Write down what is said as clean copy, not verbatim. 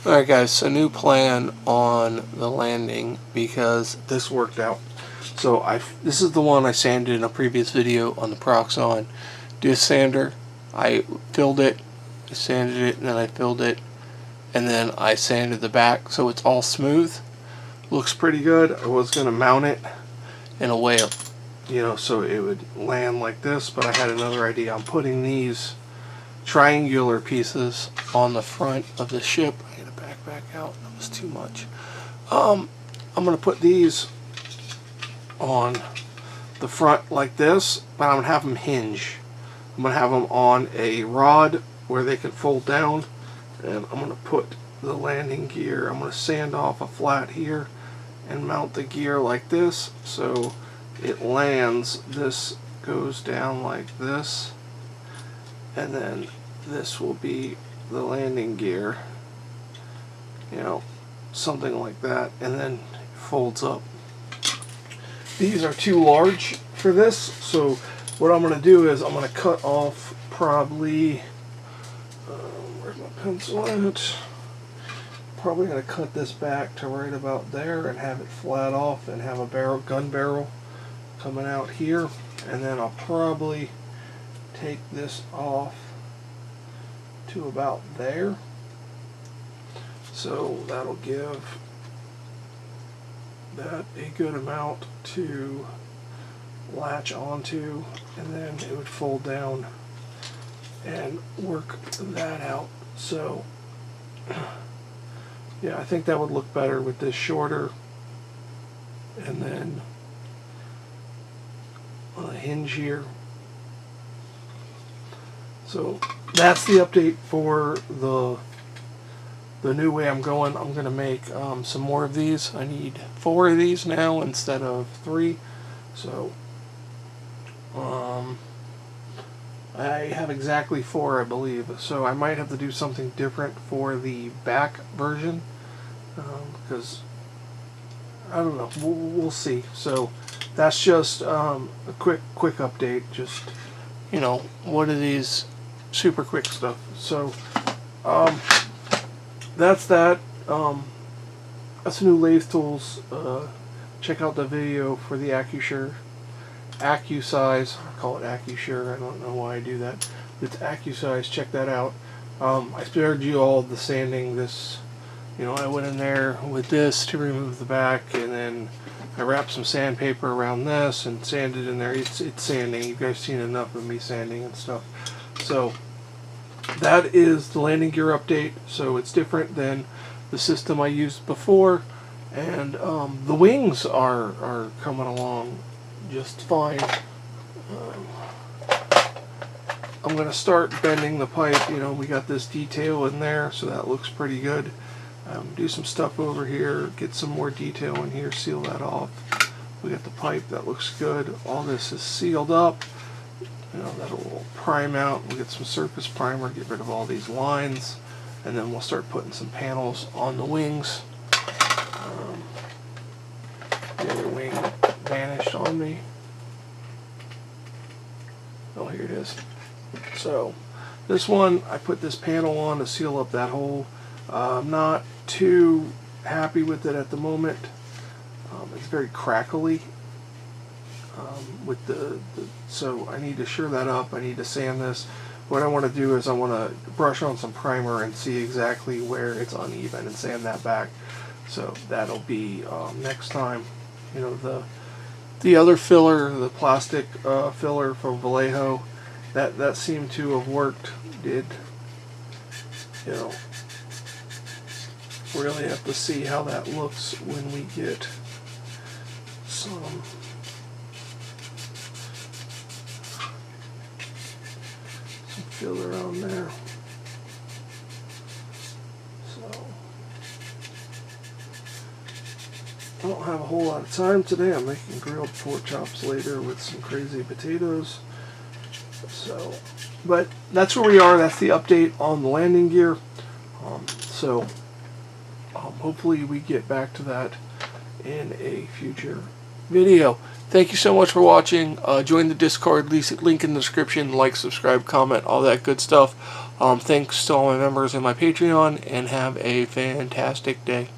Alright guys, so new plan on the landing because this worked out. So this is the one I sanded in a previous video on the Proxon disc sander. I filled it, I sanded it, and then I filled it, and then I sanded the back so it's all smooth. Looks pretty good. I was going to mount it in a way, so it would land like this, but I had another idea. I'm putting these triangular pieces on the front of the ship. I gotta back out, that was too much. I'm gonna put these on the front like this, but I'm gonna have them hinge. I'm gonna have them on a rod where they can fold down, and I'm gonna put the landing gear, I'm gonna sand off a flat here and mount the gear like this so it lands. This goes down like this, and then this will be the landing gear, something like that, and then it folds up. These are too large for this, so what I'm going to do is I'm going to cut off probably, where's my pencil on it? Probably going to cut this back to right about there and have it flat off and have a gun barrel coming out here, and then I'll probably take this off to about there, so that'll give that a good amount to latch onto, and then it would fold down and work that out. So yeah, I think that would look better with this shorter, and then on a hinge here. So that's the update for the new way I'm going. I'm going to make some more of these. I need 4 of these now instead of 3. So I have exactly 4, I believe. So I might have to do something different for the back version because I don't know. We'll see. So that's just a quick update. Just what are these super quick stuff. So that's that. That's the new lathe tools. Check out the video for the AccuSure, AccuSize. I call it AccuSure. I don't know why I do that. It's AccuSize. Check that out. I spared you all the sanding. This, I went in there with this to remove the back, and then I wrapped some sandpaper around this and sanded in there. It's sanding. You guys seen enough of me sanding and stuff. So that is the landing gear update. So it's different than the system I used before, and the wings are coming along just fine. I'm going to start bending the pipe. We got this detail in there, so that looks pretty good. Do some stuff over here, get some more detail in here, seal that off. We got the pipe, that looks good. All this is sealed up. That'll prime out. We'll get some surface primer, get rid of all these lines, and then we'll start putting some panels on the wings. The other wing vanished on me. Oh, here it is. So this one, I put this panel on to seal up that hole. I'm not too happy with it at the moment. It's very crackly. So I need to sure that up. I need to sand this. What I want to do is I want to brush on some primer and see exactly where it's uneven and sand that back. So that'll be next time. The other filler, the plastic filler from Vallejo, that seemed to have worked. Really have to see how that looks when we get some filler on there. So I don't have a whole lot of time today. I'm making grilled pork chops later with some crazy potatoes. So, but that's where we are. That's the update on the landing gear. Hopefully we get back to that in a future video. Thank you so much for watching. Join the Discord, link in the description, like, subscribe, comment, all that good stuff. Thanks to all my members in my Patreon, and have a fantastic day.